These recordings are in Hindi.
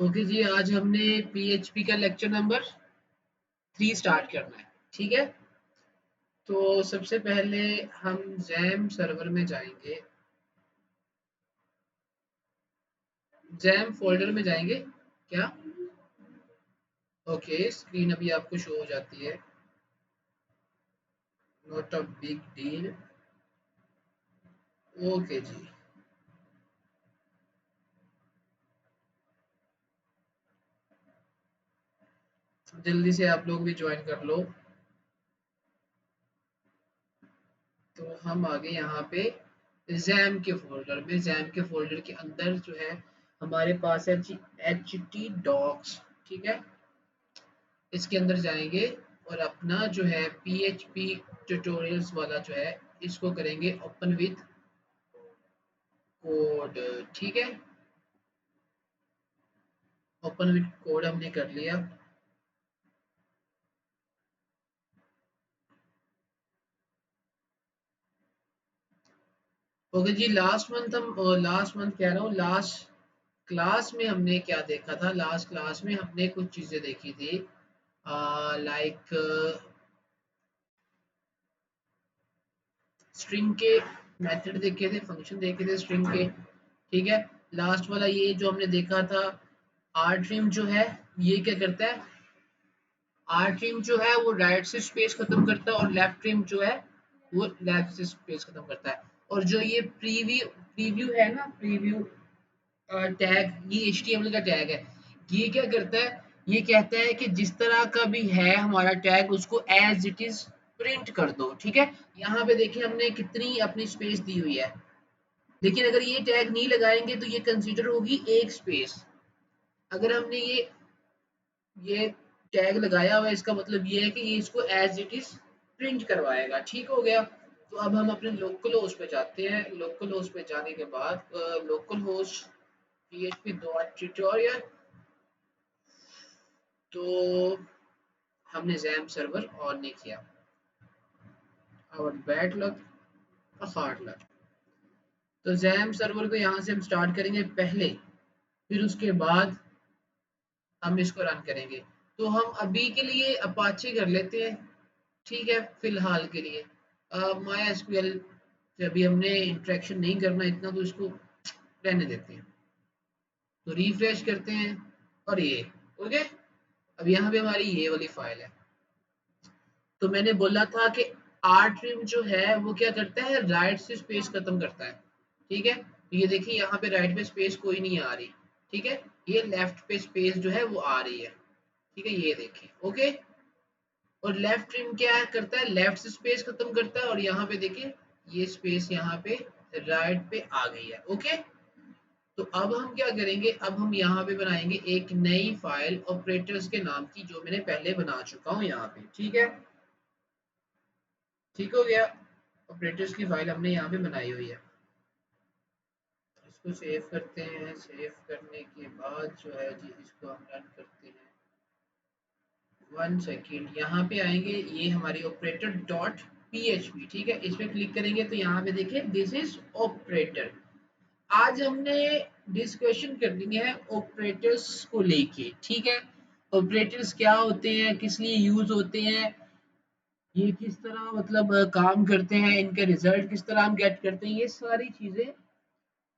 ओके जी, आज हमने पीएचपी का लेक्चर नंबर 3 स्टार्ट करना है। ठीक है, तो सबसे पहले हम जैम सर्वर में जाएंगे। जैम फोल्डर में जाएंगे क्या? ओके, स्क्रीन अभी आपको शो हो जाती है, not a big deal. Okay जी, जल्दी से आप लोग भी ज्वाइन कर लो। तो हम आ गए यहाँ पे जैम के फोल्डर में। जैम के फोल्डर के अंदर जो है हमारे पास है जी एच टी डॉक्स। ठीक है, इसके अंदर जाएंगे और अपना जो है PHP ट्यूटोरियल्स वाला जो है इसको करेंगे ओपन विद कोड। ठीक है, ओपन विद कोड हमने कर लिया। ओके जी, लास्ट मंथ कह रहा हूँ, लास्ट क्लास में हमने क्या देखा था? लास्ट क्लास में हमने कुछ चीजें देखी थी, लाइक स्ट्रिंग के मेथड देखे थे, फंक्शन देखे थे स्ट्रिंग के। ठीक है, लास्ट वाला ये जो हमने देखा था, आरट्रिम जो है ये क्या करता है? आर ट्रिम जो है वो राइट से स्पेस खत्म करता है और लेफ्ट ट्रिम जो है वो लेफ्ट से स्पेस खत्म करता है। और जो ये प्रीव्यू प्रीव्यू है ना, प्रीव्यू टैग, ये HTML का टैग है। ये क्या करता है? ये कहता है कि जिस तरह का भी है हमारा टैग उसको एज इट इज प्रिंट कर दो। ठीक है, यहाँ पे देखिए हमने कितनी अपनी स्पेस दी हुई है, लेकिन अगर ये टैग नहीं लगाएंगे तो ये कंसीडर होगी एक स्पेस। अगर हमने ये टैग लगाया हुआ है, इसका मतलब ये है कि ये इसको एज इट इज प्रिंट करवाएगा। ठीक हो गया। तो अब हम अपने लोकल होस्ट पे जाते हैं। लोकल होस्ट पे जाने के बाद local host php dot tutorial, तो हमने जैम सर्वर ऑन नहीं किया। और बैड लक, हार्ड लक। तो जैम सर्वर को यहाँ से हम स्टार्ट करेंगे पहले, फिर उसके बाद हम इसको रन करेंगे। तो हम अभी के लिए अपाचे कर लेते हैं। ठीक है, फिलहाल के लिए माई एसक्यूएल से अभी हमने इंटरेक्शन नहीं करना इतना, तो इसको रहने देते हैं। तो रिफ्रेश करते हैं और ये ओके। अब यहाँ पे हमारी ये वाली फाइल है। तो मैंने बोला था कि आर ट्रिम जो है वो क्या करता है? राइट से स्पेस खत्म करता है। ठीक है, तो ये देखिए यहाँ पे राइट पे स्पेस कोई नहीं आ रही। ठीक है, ये लेफ्ट पे स्पेस जो है वो आ रही है। ठीक है, ये देखिए ओके। और लेफ्ट ट्रिम क्या करता है? लेफ्ट से स्पेस खत्म करता है। और यहाँ पे देखिए ये स्पेस यहाँ पे राइट पे आ गई है। ओके, तो अब हम क्या करेंगे? अब हम यहाँ पे बनाएंगे एक नई फाइल ऑपरेटर्स के नाम की, जो मैंने पहले बना चुका हूँ यहाँ पे। ठीक है, ठीक हो गया। ऑपरेटर्स की फाइल हमने यहाँ पे बनाई हुई है। इसको सेव करते हैं। सेव करने के बाद जो है जी इसको हम रन करते हैं। 1 सेकेंड, यहाँ पे आएंगे, ये हमारी ऑपरेटर डॉट PHP। ठीक है, इस पे क्लिक करेंगे तो यहाँ पे देखिए दिस इज ऑपरेटर। आज हमने डिस्कशन करनी है ऑपरेटर्स को लेके। ठीक है, ऑपरेटर्स क्या होते हैं, किस लिए यूज होते हैं, ये किस तरह मतलब काम करते हैं, इनके रिजल्ट किस तरह हम गेट करते हैं, ये सारी चीजें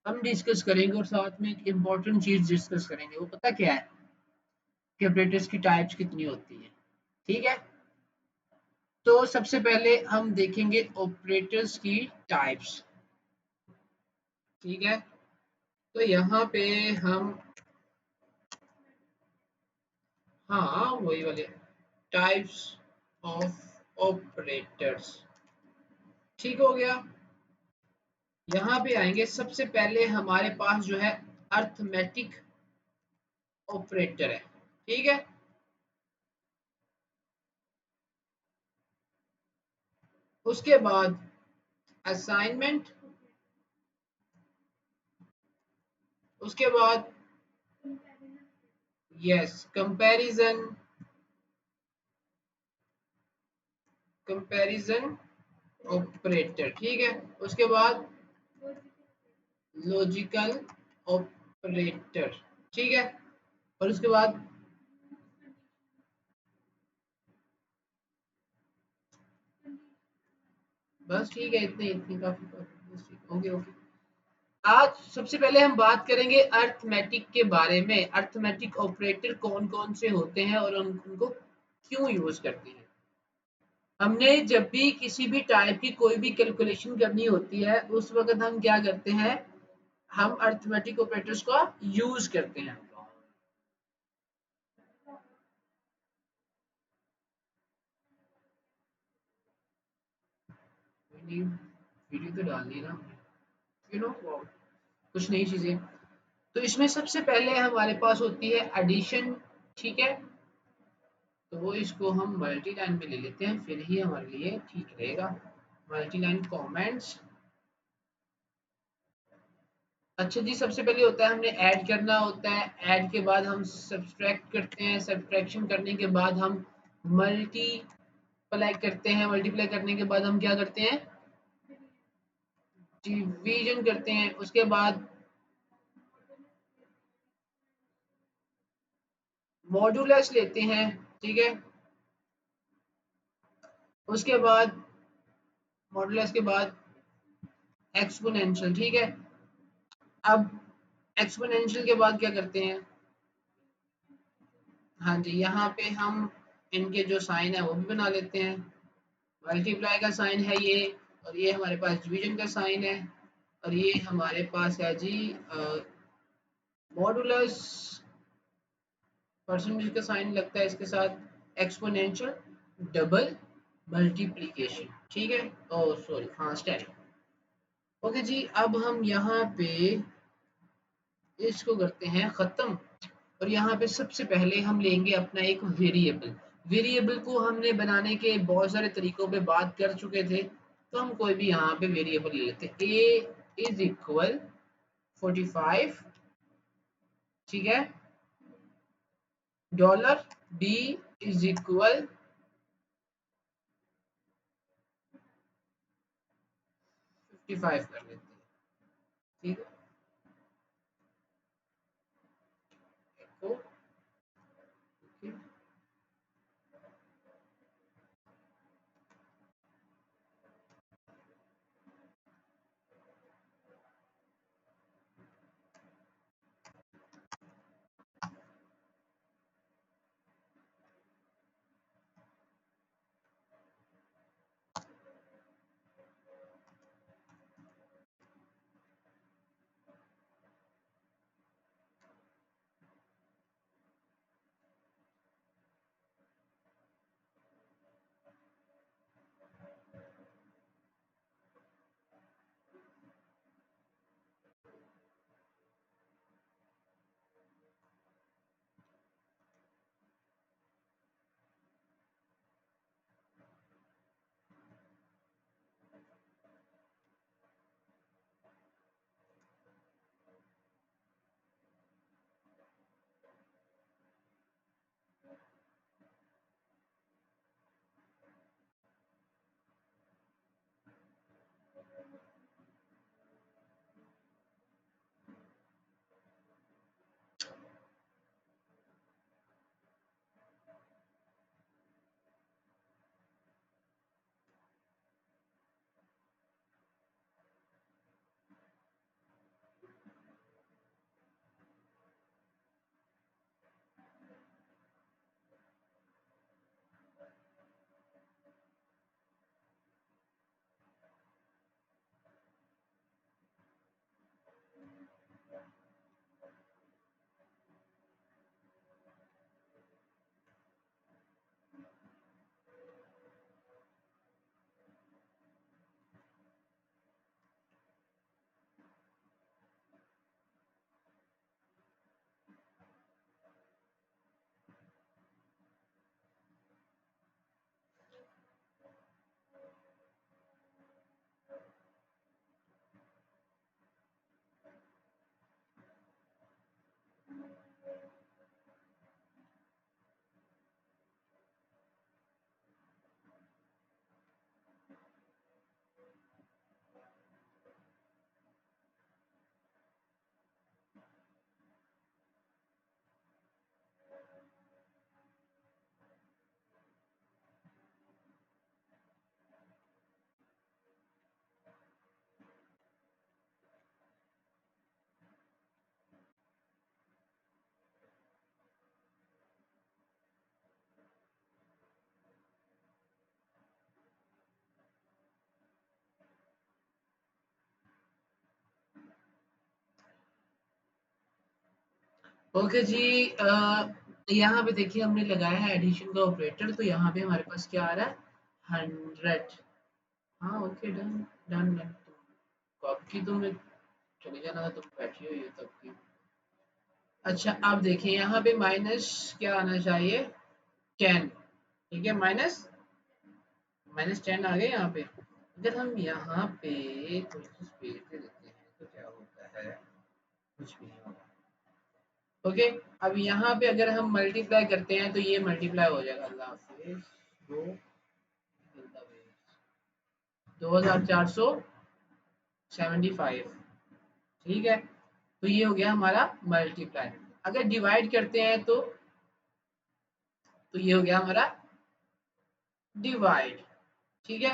हम डिस्कस करेंगे। और साथ में एक इम्पॉर्टेंट चीज डिस्कस करेंगे, वो पता क्या है? कि ऑपरेटर्स की टाइप्स कितनी होती है। ठीक है, तो सबसे पहले हम देखेंगे ऑपरेटर्स की टाइप्स। ठीक है, तो यहाँ पे हम, हाँ वही वाले टाइप्स ऑफ ऑपरेटर्स। ठीक हो गया। यहाँ पे आएंगे, सबसे पहले हमारे पास जो है अर्थमेटिक ऑपरेटर है। ठीक है, उसके बाद असाइनमेंट, उसके बाद यस कंपैरिजन, कंपैरिजन ऑपरेटर। ठीक है, उसके बाद लॉजिकल ऑपरेटर। ठीक है, और उसके बाद बस ठीक है, इतने इतने काफी काफी ओके ओके। आज सबसे पहले हम बात करेंगे अर्थमेटिक के बारे में। अर्थमेटिक ऑपरेटर कौन कौन से होते हैं और उनको क्यों यूज करते हैं। हमने जब भी किसी भी टाइप की कोई भी कैलकुलेशन करनी होती है उस वक्त हम क्या करते हैं, हम अर्थमेटिक ऑपरेटर्स का यूज करते हैं। वीडियो तो डालनी है ना, कुछ नई चीजें। तो इसमें सबसे पहले हमारे पास होती है एडिशन, ठीक है। तो वो इसको हम मल्टी लाइन में ले लेते हैं, फिर ही हमारे लिए ठीक रहेगा। Multi line comments. अच्छा जी, सबसे पहले होता है हमने ऐड करना होता है, ऐड के बाद हम सब्सट्रैक्ट करते हैं, सब्सट्रैक्शन करने के बाद हम मल्टीप्लाई करते हैं, मल्टीप्लाई करने के बाद हम क्या करते हैं, डिवीजन करते हैं। उसके बाद मॉड्यूलस लेते हैं, ठीक है। उसके बाद मॉड्यूलस के बाद एक्सपोनेंशियल, ठीक है। अब एक्सपोनेंशियल के बाद क्या करते हैं, हाँ जी, यहाँ पे हम इनके जो साइन है वो भी बना लेते हैं। मल्टीप्लाई का साइन है ये, और ये हमारे पास डिवीजन का साइन है, और ये हमारे पास है जी मॉडुलस, परसेंटेज का साइन लगता है इसके साथ। एक्सपोनेंशियल, डबल मल्टीप्लिकेशन, ठीक है। ओ सॉरी, हाँ स्टेप। ओके जी, अब हम यहाँ पे इसको करते हैं खत्म। और यहाँ पे सबसे पहले हम लेंगे अपना एक वेरिएबल। वेरिएबल को हमने बनाने के बहुत सारे तरीकों पे बात कर चुके थे, तो हम कोई भी यहाँ पे वेरिएबल ले लेते हैं। a इज इक्वल 45, ठीक है। डॉलर b इज इक्वल 55 कर लेते हैं, ठीक है। echo, okay। ओके जी। यहाँ पे देखिए हमने लगाया है एडिशन का ऑपरेटर, तो यहाँ पे हमारे पास क्या आ रहा है 100। हाँ ओके, डन डन डन। कब की तुम चले जाना था, तुम बैठी हुई हो तब की। अच्छा अब देखिए यहाँ पे माइनस क्या आना चाहिए 10। ठीक है, माइनस माइनस 10 आ गए यहाँ पे। अगर हम यहाँ पे थोड़ी सी स्पेस दे देते हैं तो क्या होता है, कुछ भी नहीं होगा। ओके, अब यहाँ पे अगर हम मल्टीप्लाई करते हैं तो ये मल्टीप्लाई हो जाएगा। अल्लाह हाफिज, दो 2475। ठीक है, तो ये हो गया हमारा मल्टीप्लाई। अगर डिवाइड करते हैं तो ये हो गया हमारा डिवाइड। ठीक है,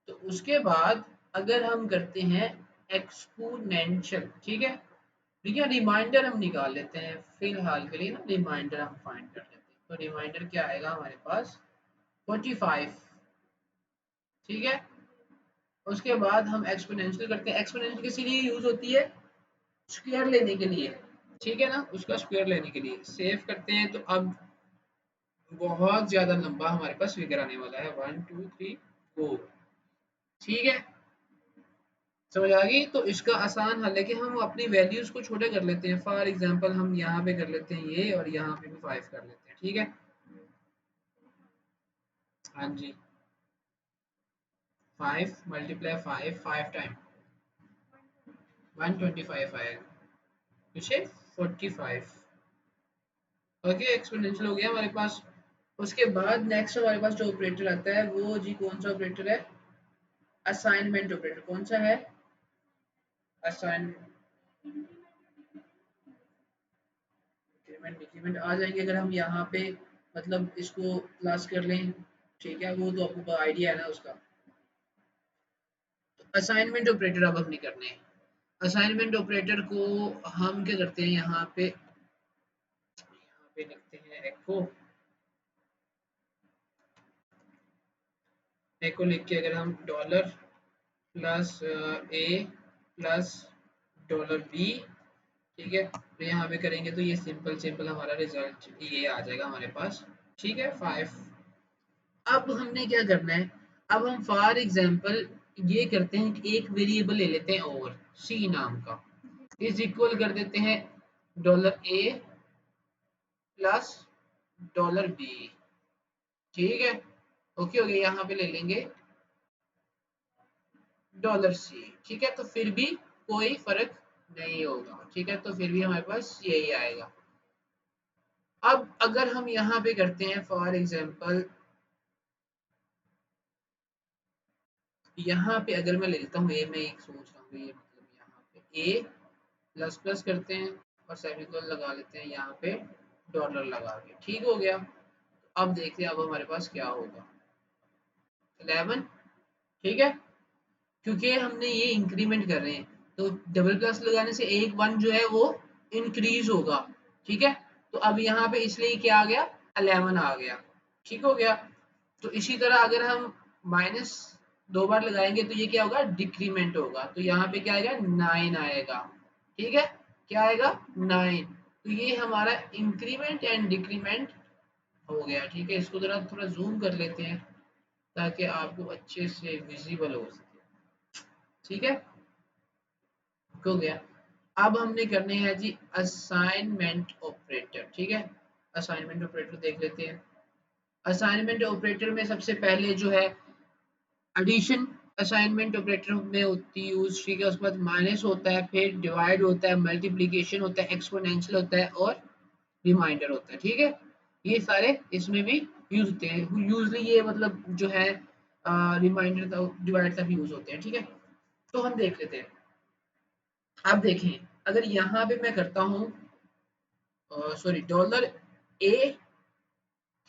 तो उसके बाद अगर हम करते हैं एक्सपोनेंशियल, ठीक है, ठीक है, रिमाइंडर हम निकाल लेते हैं फिलहाल के लिए ना, रिमाइंडर हम फाइंड कर लेते हैं। तो रिमाइंडर क्या आएगा हमारे पास 45। ठीक है, उसके बाद हम एक्सपोनेंशियल करते हैं। एक्सपोनेंशियल किस लिए यूज होती है, स्क्वायर लेने के लिए। ठीक है ना, उसका स्क्वायर लेने के लिए। सेव करते हैं तो अब बहुत ज्यादा लंबा हमारे पास फिगर आने वाला है 1 2 3 4। ठीक है, समझ आ गई। तो इसका आसान हल है कि हम अपनी वैल्यूज को छोटा कर लेते हैं। फॉर एग्जांपल हम यहाँ पे कर लेते हैं ये, और यहाँ पे भी 5 कर लेते हैं। ठीक है, हाँ जी, 5 मल्टीप्लाई 5 5 टाइम 125 आएगा, पीछे 45। ओके, एक्सपोनेंशियल हो गया हमारे पास। उसके बाद नेक्स्ट हमारे पास जो ऑपरेटर आता है वो जी कौन सा ऑपरेटर है, असाइनमेंट ऑपरेटर। कौन सा है, असाइन इंक्रीमेंट डिक्रीमेंट आ जाएंगे अगर हम यहाँ पे मतलब इसको प्लस कर लें। ठीक है, वो तो आपको आइडिया है ना उसका। तो असाइनमेंट ऑपरेटर अब हमने करने हैं। असाइनमेंट ऑपरेटर को हम क्या करते हैं, यहाँ पे लिखते हैं एको। एको लिख के अगर हम डॉलर प्लस ए प्लस डॉलर बी, ठीक है, तो यहाँ पे करेंगे तो ये सिंपल सिंपल हमारा रिजल्ट ये आ जाएगा हमारे पास। ठीक है, 5। अब हमने क्या करना है, अब हम फॉर एग्जांपल ये करते हैं कि एक वेरिएबल ले लेते हैं और सी नाम का, इज इक्वल कर देते हैं dollar A plus dollar B. ठीक है, ओके हो गया। यहाँ पे ले लेंगे डॉलर सी। ठीक है, तो फिर भी कोई फर्क नहीं होगा। ठीक है, तो फिर भी हमारे पास यही आएगा। अब अगर हम यहाँ पे करते हैं फॉर एग्जांपल, यहाँ पे अगर मैं ले लेता हूँ ए, मैं एक सोच रहा हूँ ये मतलब यहाँ पे ए प्लस प्लस करते हैं और सेमीकोलन लगा लेते हैं यहाँ पे डॉलर लगा के। ठीक हो गया। अब देखते हैं अब हमारे पास क्या होगा 11। ठीक है, क्योंकि हमने ये इंक्रीमेंट कर रहे हैं तो डबल प्लस लगाने से एक वन जो है वो इंक्रीज होगा। ठीक है, तो अब यहाँ पे इसलिए क्या आ गया 11 आ गया। ठीक हो गया। तो इसी तरह अगर हम माइनस दो बार लगाएंगे तो ये क्या होगा, डिक्रीमेंट होगा। तो यहाँ पे क्या आएगा 9 आएगा। ठीक है, क्या आएगा 9। तो ये हमारा इंक्रीमेंट एंड डिक्रीमेंट हो गया। ठीक है, इसको जरा थोड़ा जूम कर लेते हैं ताकि आपको अच्छे से विजिबल हो सके। ठीक है, हो गया। अब हमने करने हैं जी असाइनमेंट ऑपरेटर। ठीक है, असाइनमेंट ऑपरेटर देख लेते हैं। असाइनमेंट ऑपरेटर में सबसे पहले जो है एडिशन असाइनमेंट ऑपरेटर में होती है यूज। ठीक है, उसके बाद माइनस होता है, फिर डिवाइड होता है, मल्टीप्लिकेशन होता है, एक्सपोनेंशियल होता है और रिमाइंडर होता है। ठीक है, ये सारे इसमें भी यूज होते हैं। यूजली ये मतलब जो है रिमाइंडर तक डिवाइड तक यूज होते हैं। ठीक है, तो हम देख लेते हैं। आप देखें अगर यहाँ पे मैं करता हूँ सॉरी डॉलर ए,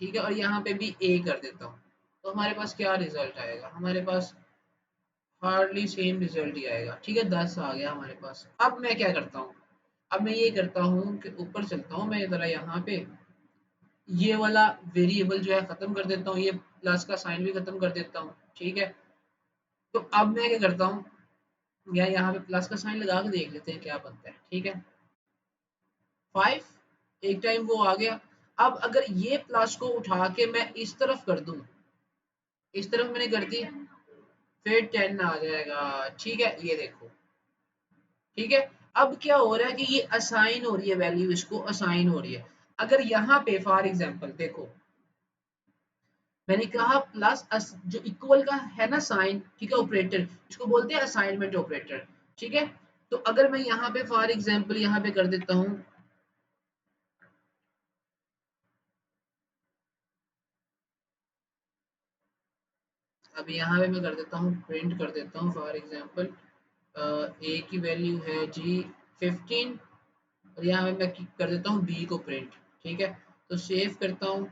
ठीक है, और यहाँ पे भी ए कर देता हूँ, तो हमारे पास क्या रिजल्ट आएगा, हमारे पास हार्डली सेम रिजल्ट ही आएगा। ठीक है, 10 आ गया हमारे पास। अब मैं क्या करता हूँ, अब मैं ये करता हूँ कि ऊपर चलता हूँ मैं जरा, यहाँ पे ये वाला वेरिएबल जो है खत्म कर देता हूँ, ये प्लस का साइन भी खत्म कर देता हूँ। ठीक है, तो अब मैं क्या करता हूँ, या यहाँ पे प्लस का साइन लगा के देख लेते हैं क्या बनता है। ठीक है, 5 एक टाइम वो आ गया। अब अगर ये प्लस को उठा के मैं इस तरफ कर दूं, इस तरफ मैंने कर दी, फिर 10 आ जाएगा। ठीक है, ये देखो। ठीक है, अब क्या हो रहा है कि ये असाइन हो रही है वैल्यू, इसको असाइन हो रही है। अगर यहाँ पे फॉर एग्जांपल देखो, मैंने कहा प्लस जो इक्वल का है ना साइन, ठीक है, ऑपरेटर, इसको बोलते हैं असाइनमेंट ऑपरेटर। ठीक है, तो अगर मैं यहाँ पे फॉर एग्जांपल यहाँ पे कर देता हूँ, अब यहाँ पे मैं कर देता हूँ, प्रिंट कर देता हूँ फॉर एग्जांपल ए की वैल्यू है जी 15, और यहाँ पे मैं कर देता हूँ बी को प्रिंट। ठीक है, तो सेव करता हूँ।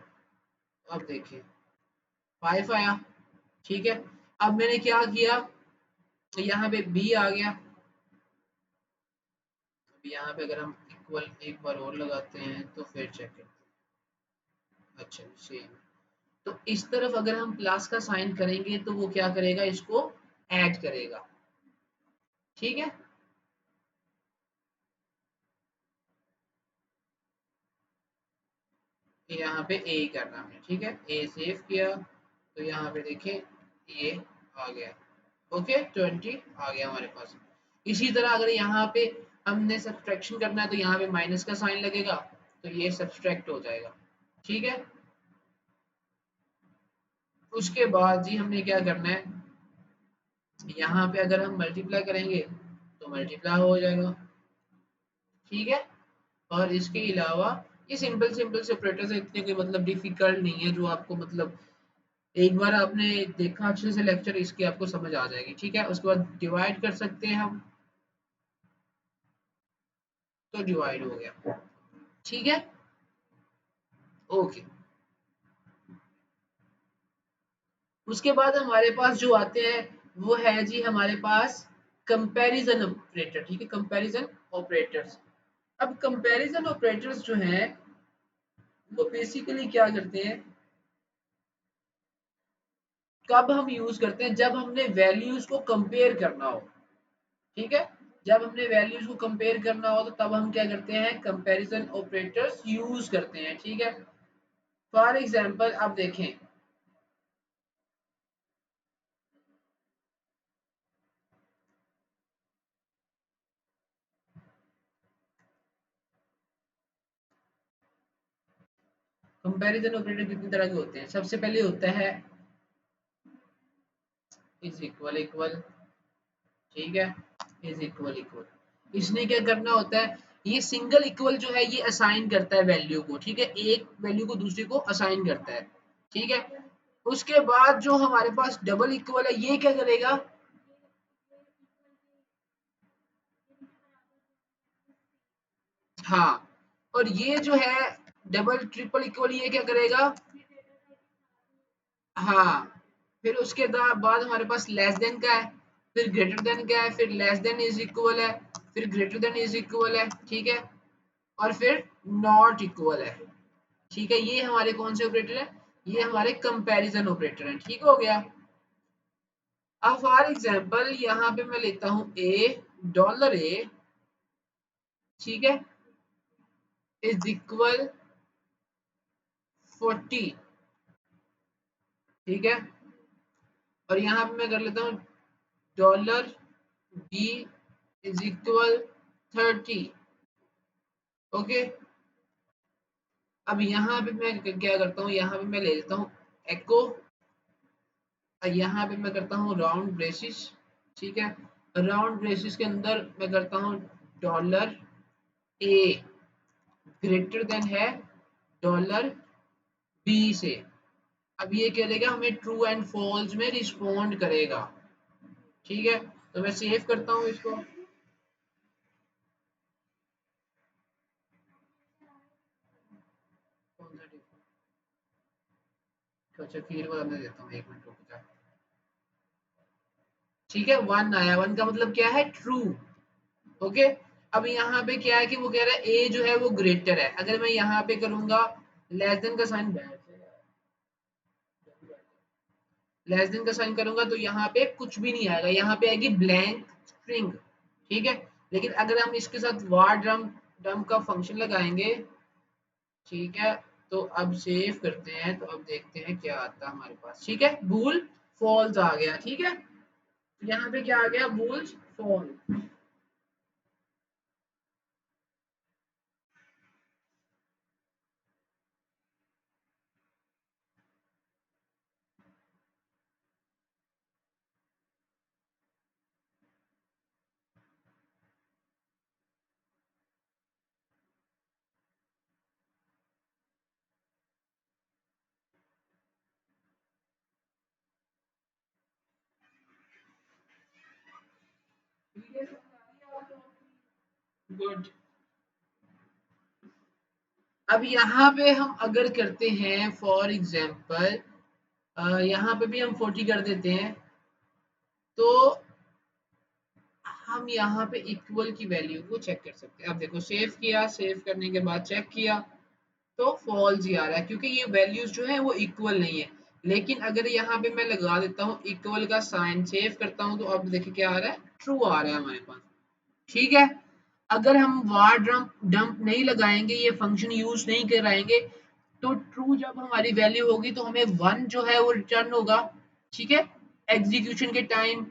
अब देखिए 5 आया। ठीक है, अब मैंने क्या किया, तो यहाँ पे बी आ गया। अब यहाँ पे अगर हम इक्वल एक बार और लगाते हैं तो फिर चेक करते हैं। अच्छा सेम। तो इस तरफ अगर हम प्लस का साइन करेंगे तो वो क्या करेगा, इसको ऐड करेगा। ठीक है, यहाँ पे ए करना है। ठीक है, ए सेव किया, तो यहाँ पे देखें ये आ गया। ओके, 20 आ गया हमारे पास। इसी तरह अगर यहाँ पे हमने सब्सट्रैक्शन करना है तो यहाँ पे माइनस का साइन लगेगा, तो ये सब्सट्रैक्ट हो जाएगा। ठीक है, उसके बाद जी हमने क्या करना है, यहाँ पे अगर हम मल्टीप्लाई करेंगे तो मल्टीप्लाई हो जाएगा। ठीक है, और इसके अलावा ये सिंपल सिंपल से ऑपरेटर्स है, इतने कोई मतलब डिफिकल्ट नहीं है, जो आपको मतलब एक बार आपने देखा अच्छे से लेक्चर, इसकी आपको समझ आ जाएगी। ठीक है, उसके बाद डिवाइड कर सकते हैं हम, तो डिवाइड हो गया। ठीक है, ओके। उसके बाद हमारे पास जो आते हैं वो है जी हमारे पास कंपैरिजन ऑपरेटर। ठीक है, कंपैरिजन ऑपरेटर्स। अब कंपैरिजन ऑपरेटर्स जो हैं वो बेसिकली क्या करते हैं, कब हम यूज करते हैं, जब हमने वैल्यूज को कंपेयर करना हो। ठीक है, जब हमने वैल्यूज को कंपेयर करना हो तो तब हम क्या करते हैं, कंपैरिजन ऑपरेटर्स यूज करते हैं। ठीक है, फॉर एग्जांपल आप देखें, कंपैरिजन ऑपरेटर कितनी तरह के होते हैं। सबसे पहले होता है इज इक्वल इक्वल। ठीक है, इज इक्वल इक्वल, इसने क्या करना होता है, ये सिंगल इक्वल जो है ये असाइन करता है वैल्यू को। ठीक है, एक वैल्यू को दूसरे को असाइन करता है। ठीक है, उसके बाद जो हमारे पास डबल इक्वल है ये क्या करेगा, हाँ, और ये जो है डबल ट्रिपल इक्वल ये क्या करेगा, हाँ, फिर उसके बाद हमारे पास लेस देन का है, फिर ग्रेटर देन का है, फिर लेस देन इज इक्वल है, फिर ग्रेटर देन इज इक्वल है। ठीक है, और फिर नॉट इक्वल है। ठीक है, ये हमारे कौन से ऑपरेटर है, ये हमारे कंपैरिजन ऑपरेटर हैं। ठीक हो गया। अब फॉर एग्जांपल यहाँ पे मैं लेता हूँ ए, डॉलर ए, ठीक है, इज इक्वल 40। ठीक है, और यहाँ पे मैं कर लेता हूँ dollar b is equal 30। Okay, अब यहाँ पे मैं क्या करता हूँ, यहाँ पे मैं ले लेता हूँ एको, यहाँ पे मैं करता हूँ राउंड ब्रेसिस। ठीक है, राउंड ब्रेसिस के अंदर मैं करता हूँ डॉलर ए ग्रेटर देन है डॉलर बी से। अब ये क्या देगा हमें, ट्रू एंड फॉल्स में रिस्पोंड करेगा। ठीक है, तो मैं सेव करता हूँ इसको। कौन सा different? अच्छा फिर बताने देता हूँ, एक मिनट रुक जा। ठीक है, 1 आया, 1 का मतलब क्या है, ट्रू। ओके, अब यहाँ पे क्या है कि वो कह रहा है ए जो है वो ग्रेटर है। अगर मैं यहाँ पे करूंगा लेस देन का साइन, लेस देन का साइन करूंगा तो यहाँ पे कुछ भी नहीं आएगा, यहाँ पे आएगी ब्लैंक स्ट्रिंग। ठीक है, लेकिन अगर हम इसके साथ वार ड्रम ड्रम का फंक्शन लगाएंगे ठीक है। तो अब सेव करते हैं, तो अब देखते हैं क्या आता है हमारे पास। ठीक है, बूल फॉल्स आ गया। ठीक है, तो यहाँ पे क्या आ गया, बूल्स फॉल। गुड। अब यहाँ पे हम अगर करते हैं फॉर एग्जाम्पल, यहाँ पे भी हम 40 कर देते हैं, तो हम यहाँ पे इक्वल की वैल्यू को चेक कर सकते हैं। अब देखो, सेव किया, सेव करने के बाद चेक किया तो फॉल्स ही आ रहा है, क्योंकि ये वैल्यूज जो है वो इक्वल नहीं है। लेकिन अगर यहाँ पे मैं लगा देता हूँ इक्वल का साइन, सेव करता हूँ, तो अब देखिए क्या आ रहा है, ट्रू आ रहा है हमारे पास। ठीक है, अगर हम var डंप डंप नहीं लगाएंगे, ये फंक्शन यूज नहीं कराएंगे, तो ट्रू जब हमारी वैल्यू होगी तो हमें वन जो है वो रिटर्न होगा। ठीक है, एग्जीक्यूशन के टाइम।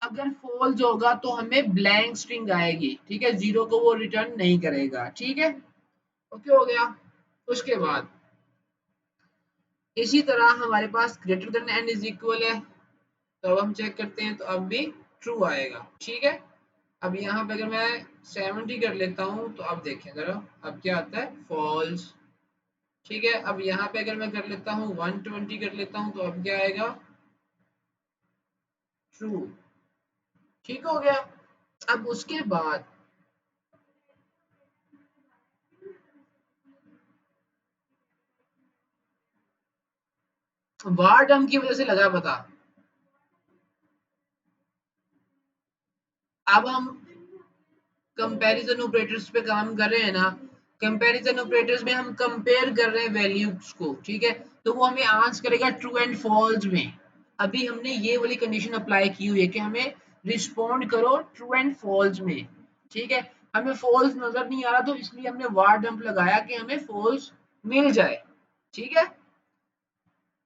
अगर फॉल्स होगा तो हमें ब्लैंक स्ट्रिंग आएगी। ठीक है, जीरो को वो रिटर्न नहीं करेगा। ठीक है, ओके हो गया। उसके बाद इसी तरह हमारे पास greater than and is equal है, तो अब हम चेक करते हैं, तो अब भी ट्रू आएगा। ठीक है, अब यहाँ पे अगर मैं 70 कर लेता हूँ, तो अब देखें जरा, अब क्या आता है, फॉल्स। ठीक है, अब यहाँ पे अगर मैं कर लेता हूँ 120 कर लेता हूँ, तो अब क्या आएगा, ट्रू। ठीक हो गया। अब उसके बाद वार टर्म की वजह से लगा पता। अब हम कंपैरिजन ऑपरेटर्स पे काम कर रहे हैं ना, कंपैरिजन ऑपरेटर्स में हम कंपेयर कर रहे हैं वैल्यूज को। ठीक है, तो वो हमें आंसर करेगा ट्रू एंड फॉल्स में। अभी हमने ये वाली कंडीशन अप्लाई की हुई है कि हमें रिस्पॉन्ड करो ट्रू एंड फॉल्स में। ठीक है, हमें फॉल्स नजर नहीं आ रहा, तो इसलिए हमने वार डंप लगाया कि हमें फॉल्स मिल जाए। ठीक है,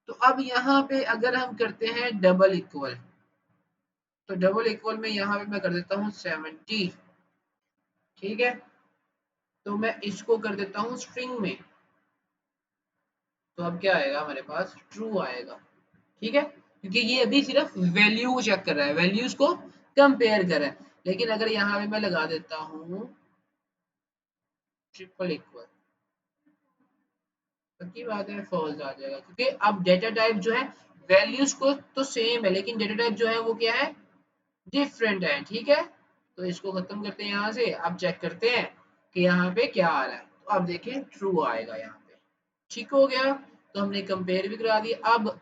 तो अब यहाँ पे अगर हम करते हैं डबल इक्वल, तो डबल इक्वल में यहाँ पे मैं कर देता हूँ 70। ठीक है, तो मैं इसको कर देता हूँ स्ट्रिंग में, तो अब क्या आएगा हमारे पास, ट्रू आएगा। ठीक है, क्योंकि ये अभी सिर्फ वैल्यू को चेक कर रहा है, वैल्यूज को कंपेयर कर रहा है। लेकिन अगर यहाँ पे मैं लगा देता हूँ ट्रिपल इक्वल, तो की बात है, फॉल्स आ जाएगा, क्योंकि अब डेटा टाइप जो है, वैल्यूज को तो सेम है, लेकिन डेटा टाइप जो है वो क्या है, डिफरेंट है। ठीक है, तो इसको खत्म करते हैं यहाँ से। अब चेक करते हैं कि यहाँ पे क्या आ रहा है, तो अब देखें ट्रू आएगा यहाँ पे। ठीक हो गया, तो हमने कंपेयर भी करा दिया। अब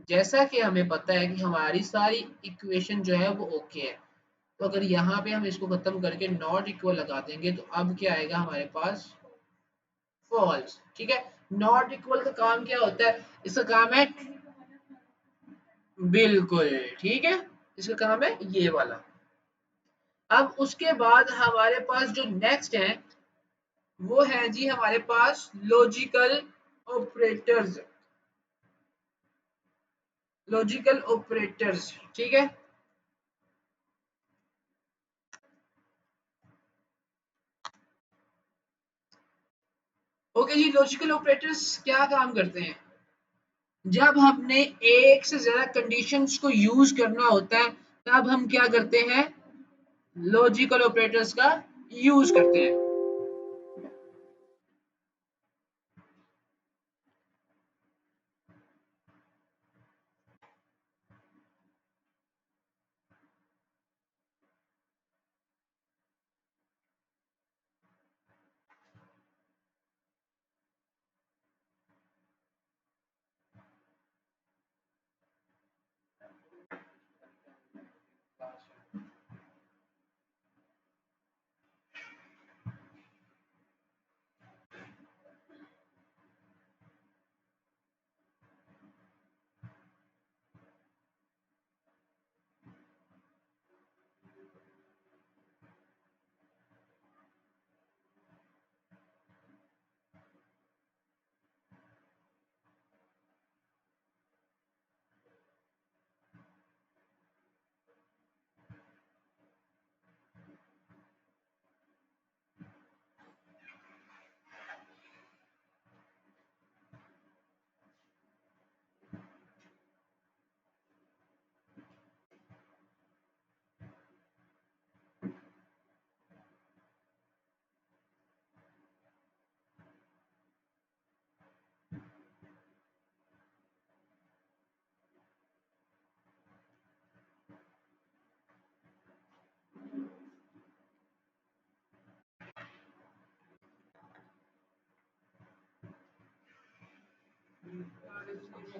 जैसा कि हमें पता है कि हमारी सारी इक्वेशन जो है वो ओके है, तो अगर यहाँ पे हम इसको खत्म करके नॉट इक्वल लगा देंगे, तो अब क्या आएगा हमारे पास, फॉल्स। ठीक है, नॉट इक्वल का काम क्या होता है, इसका काम है, बिल्कुल ठीक है, इसका काम है ये वाला। अब उसके बाद हमारे पास जो नेक्स्ट है, वो है जी हमारे पास लॉजिकल ऑपरेटर्स। लॉजिकल ऑपरेटर्स, ठीक है। ओके जी, लॉजिकल ऑपरेटर्स क्या काम करते हैं, जब हमने एक से ज्यादा कंडीशंस को यूज करना होता है, तब हम क्या करते हैं, लॉजिकल ऑपरेटर्स का यूज करते हैं।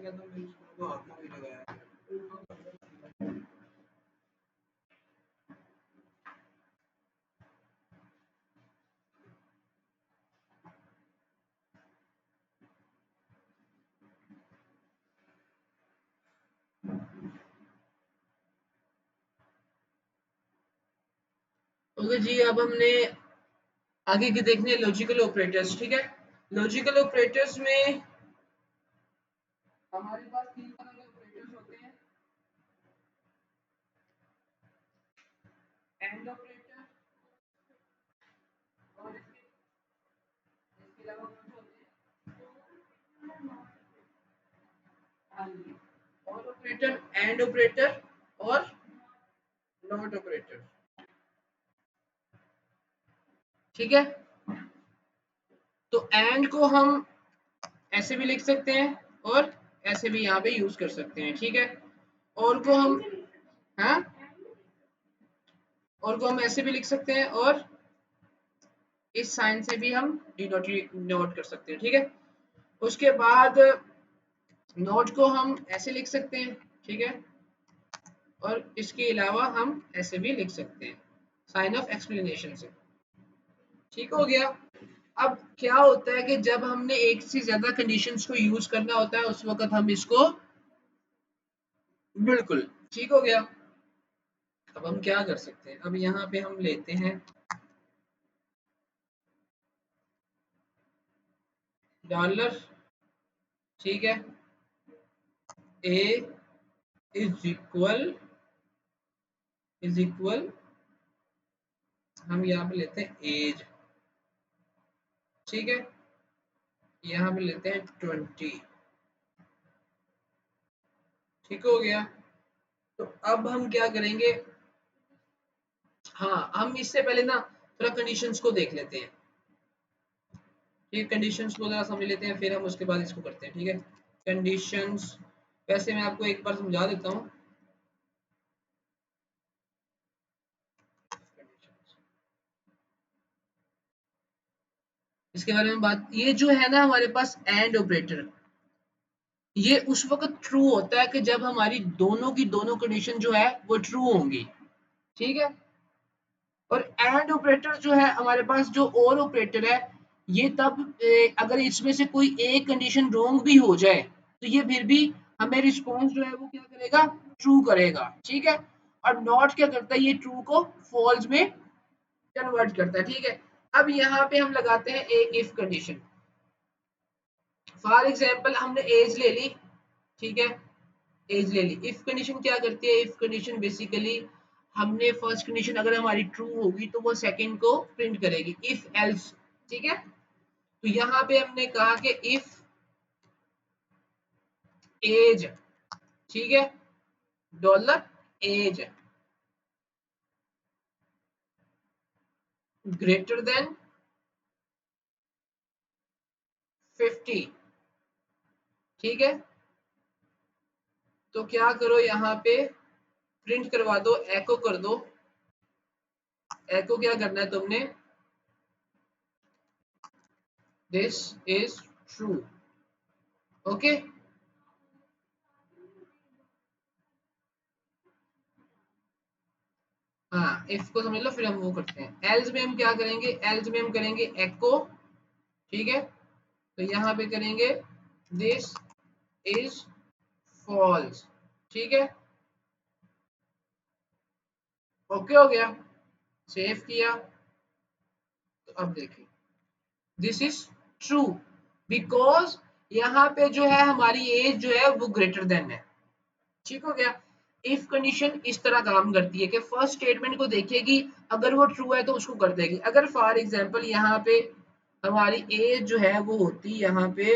ओके जी, अब हमने आगे की देखनी है लॉजिकल ऑपरेटर्स। ठीक है, लॉजिकल ऑपरेटर्स में हमारे पास तीन तरह के ऑपरेटर्स होते हैं। एंड ऑपरेटर और इसके अलावा कौन से होते हैं? हाँ जी, और ऑपरेटर, एंड ऑपरेटर और नॉट ऑपरेटर। ठीक है, तो एंड को हम ऐसे भी लिख सकते हैं और ऐसे भी यहाँ पे यूज कर सकते हैं। ठीक है, और को हम, हाँ, और को हम ऐसे भी लिख सकते हैं और इस साइन से भी हम डिनोट कर सकते हैं। ठीक है, उसके बाद नोट को हम ऐसे लिख सकते हैं। ठीक है, और इसके अलावा हम ऐसे भी लिख सकते हैं साइन ऑफ एक्सप्लेनेशन से। ठीक हो गया। अब क्या होता है कि जब हमने एक से ज्यादा कंडीशंस को यूज करना होता है उस वक्त हम इसको, बिल्कुल ठीक हो गया। अब हम क्या कर सकते हैं, अब यहाँ पे हम लेते हैं डॉलर। ठीक है, ए इज इक्वल हम यहाँ पे लेते हैं एज। ठीक है, यहाँ पे लेते हैं 20। ठीक हो गया। तो अब हम क्या करेंगे, हाँ, हम इससे पहले ना थोड़ा कंडीशंस को देख लेते हैं। ठीक, कंडीशंस को जरा समझ लेते हैं, फिर हम उसके बाद इसको करते हैं। ठीक है, कंडीशंस वैसे मैं आपको एक बार समझा देता हूँ। इसके बारे में बात, ये जो है ना हमारे पास एंड ऑपरेटर, ये उस वक्त ट्रू होता है कि जब हमारी दोनों की दोनों कंडीशन जो है वो ट्रू होंगी। ठीक है, और एंड ऑपरेटर जो है हमारे पास, जो और ऑपरेटर है, ये तब अगर इसमें से कोई एक कंडीशन रॉन्ग भी हो जाए तो ये फिर भी हमें रिस्पॉन्स जो है वो क्या करेगा, ट्रू करेगा। ठीक है, और नॉट क्या करता है, ये ट्रू को फॉल्स में कन्वर्ट करता है। ठीक है, अब यहाँ पे हम लगाते हैं एक इफ कंडीशन। फॉर एग्जांपल हमने एज ले ली। ठीक है, एज ले ली। इफ कंडीशन क्या करती है, इफ कंडीशन बेसिकली हमने फर्स्ट कंडीशन अगर हमारी ट्रू होगी तो वो सेकंड को प्रिंट करेगी, इफ एल्स। ठीक है, तो यहाँ पे हमने कहा कि इफ एज, ठीक है, डॉलर एज ग्रेटर देन 50। ठीक है, तो क्या करो, यहाँ पे प्रिंट करवा दो, एको कर दो। एको क्या करना है तुमने, दिस इज ट्रू। ओके, हाँ, इफ को समझ लो, फिर हम वो करते हैं। एल्स में हम क्या करेंगे, एल्स में हम करेंगे एको। ठीक है, तो यहाँ पे करेंगे दिस इज फॉल्स। ठीक है, ओके हो गया, सेव किया। तो अब देखिए, दिस इज ट्रू बिकॉज यहाँ पे जो है हमारी एज जो है वो ग्रेटर देन है। ठीक हो गया। इफ कंडीशन इस तरह काम करती है कि फर्स्ट स्टेटमेंट को देखेगी, अगर वो ट्रू है तो उसको कर देगी। अगर फॉर एग्जांपल यहाँ पे हमारी एज जो है वो होती यहाँ पे,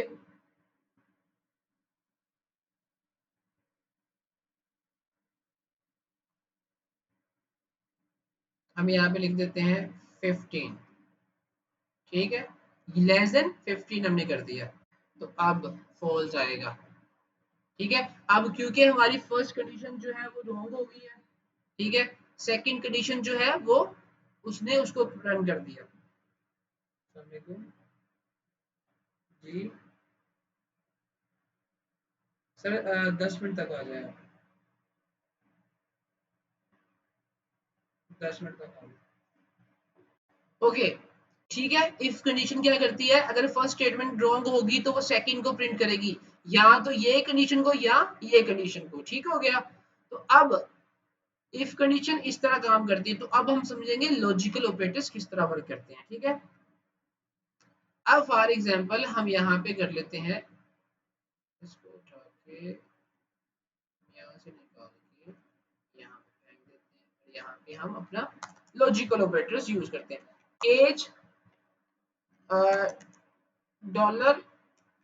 हम यहाँ पे लिख देते हैं 15। ठीक है, लेस देन 15 हमने कर दिया, तो अब फॉल्स आएगा। ठीक है, अब क्योंकि हमारी फर्स्ट कंडीशन जो है वो रॉन्ग हो गई है। ठीक है, सेकंड कंडीशन जो है वो उसने उसको रन कर दिया। जी, सर 10 मिनट तक आ जाएगा, 10 मिनट तक आ जाएगा। ओके ठीक है। इफ कंडीशन क्या करती है, अगर फर्स्ट स्टेटमेंट रॉन्ग होगी तो वो सेकंड को प्रिंट करेगी, या तो ये कंडीशन को या ये कंडीशन को। ठीक हो गया। तो अब इफ कंडीशन इस तरह काम करती है, तो अब हम समझेंगे लॉजिकल ऑपरेटर्स किस तरह वर्क करते हैं। ठीक है। अब फॉर एग्जांपल हम यहाँ पे कर लेते हैं, इसको उठा के यहाँ से निकाल के यहाँ पे फेंक देते हैं, यहाँ पे हम अपना लॉजिकल ऑपरेटर्स यूज करते हैं। Age, dollar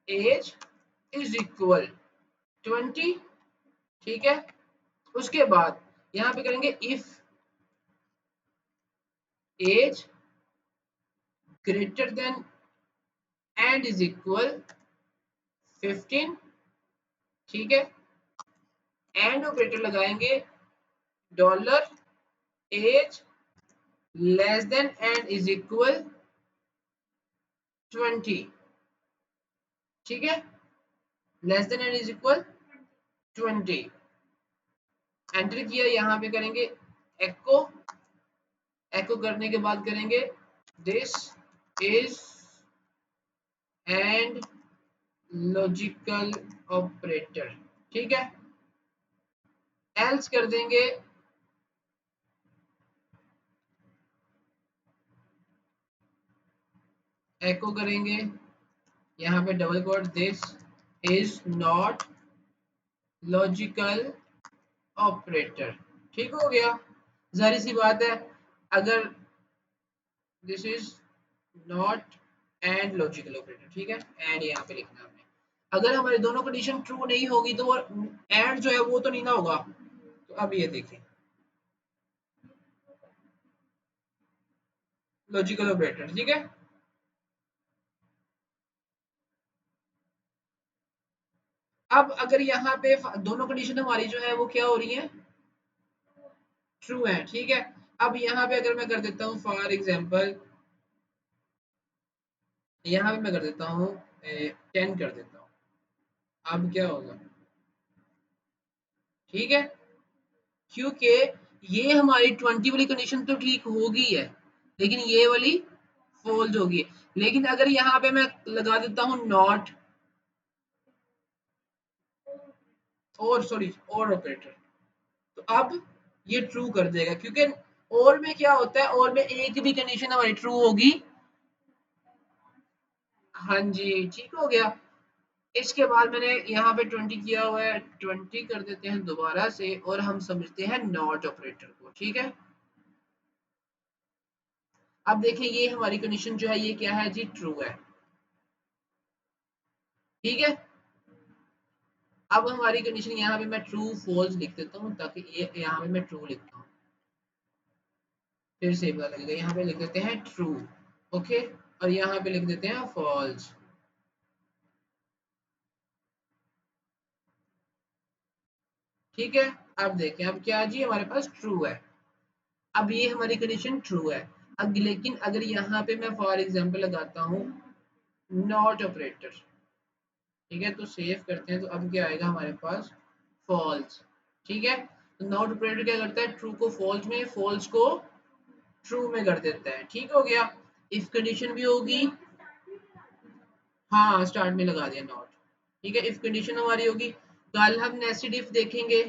age is equal 20। ठीक है। उसके बाद यहाँ पे करेंगे if age greater than and is equal 15। ठीक है। एंड ऑपरेटर लगाएंगे, dollar age less than and is equal 20। ठीक है। Less than and is equal 20 enter किया। यहाँ पे करेंगे एको, एको करने के बाद करेंगे this is and logical operator. ठीक है। एल्स कर देंगे एको करेंगे, यहाँ पे double quote this is not logical operator. ठीक हो गया। जाहिर सी बात है, अगर this is not and logical operator, ठीक है, एंड यहाँ पे लिखना है हमने। अगर हमारे दोनों कंडीशन ट्रू नहीं होगी तो वो एंड जो है वो तो नहीं ना होगा। तो अब ये देखें लॉजिकल ऑपरेटर। ठीक है। अब अगर यहाँ पे दोनों कंडीशन हमारी जो है वो क्या हो रही है, ट्रू है। ठीक है। अब यहाँ पे अगर मैं कर देता हूँ फॉर एग्जांपल, यहाँ पे मैं कर देता हूँ 10 कर देता हूँ, अब क्या होगा। ठीक है। क्योंकि ये हमारी 20 वाली कंडीशन तो ठीक होगी है, लेकिन ये वाली फॉल्स होगी। लेकिन अगर यहाँ पे मैं लगा देता हूँ नॉट और सॉरी और ऑपरेटर, तो अब ये ट्रू कर देगा, क्योंकि और में क्या होता है, और में एक भी कंडीशन हमारी ट्रू होगी। हाँ जी ठीक हो गया। इसके बाद मैंने यहाँ पे 20 किया हुआ है, 20 कर देते हैं दोबारा से और हम समझते हैं नॉट ऑपरेटर को। ठीक है। अब देखिए ये हमारी कंडीशन जो है ये क्या है जी, ट्रू है। ठीक है। अब हमारी कंडीशन यहाँ पे मैं ट्रू फॉल्स लिख देता हूँ, ताकि ये यहाँ पे मैं ट्रू लिखता हूँ, फिर से पता लगेगा। यहाँ पे लिख देते हैं ट्रू। ओके। और यहाँ पे लिख देते हैं फॉल्स। ठीक है। अब देखें अब क्या जी, हमारे पास ट्रू है। अब ये हमारी कंडीशन ट्रू है। अब लेकिन अगर यहाँ पे मैं फॉर एग्जांपल लगाता हूँ नॉट ऑपरेटर, ठीक है, तो सेव करते हैं, तो अब क्या आएगा हमारे पास, फॉल्स। ठीक है। तो नॉट ऑपरेटर क्या करता है, ट्रू को फॉल्स में, फॉल्स को ट्रू में कर देता है। ठीक हो गया। इफ कंडीशन भी होगी, हाँ स्टार्ट में लगा दिया नॉट। ठीक है। इफ कंडीशन हमारी होगी, कल हम नेस्टेड इफ देखेंगे।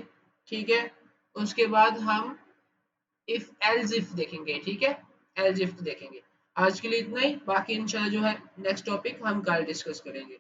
ठीक है। उसके बाद हम इफ एल्स इफ देखेंगे। ठीक है। एल्स इफ देखेंगे। आज के लिए इतना ही, बाकी इंशाल्लाह जो है नेक्स्ट टॉपिक हम कल डिस्कस करेंगे।